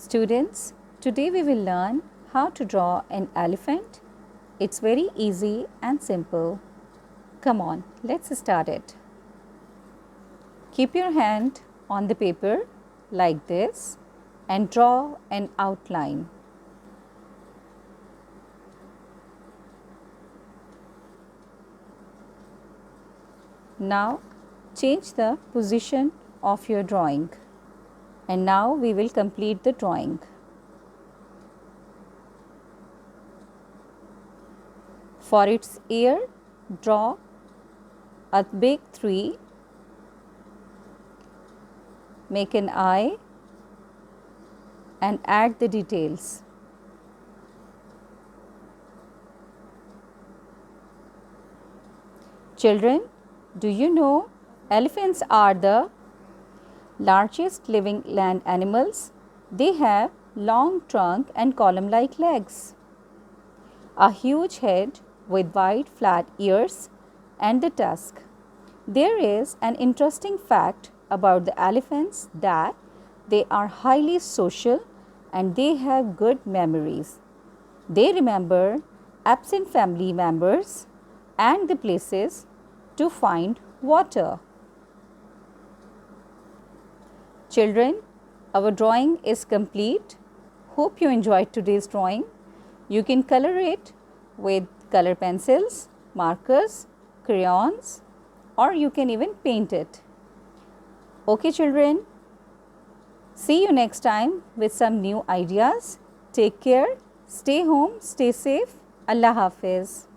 Students, today we will learn how to draw an elephant. It's very easy and simple. Come on, let's start it. Keep your hand on the paper like this and draw an outline. Now change the position of your drawing. And now we will complete the drawing. For its ear, draw a big tree, make an eye and add the details. Children, do you know elephants are the largest living land animals? They have long trunk and column-like legs, a huge head with wide flat ears and the tusk. There is an interesting fact about the elephants that they are highly social and they have good memories. They remember absent family members and the places to find water. Children, our drawing is complete. Hope you enjoyed today's drawing. You can color it with color pencils, markers, crayons, or you can even paint it. Okay children, see you next time with some new ideas. Take care, stay home, stay safe. Allah Hafiz.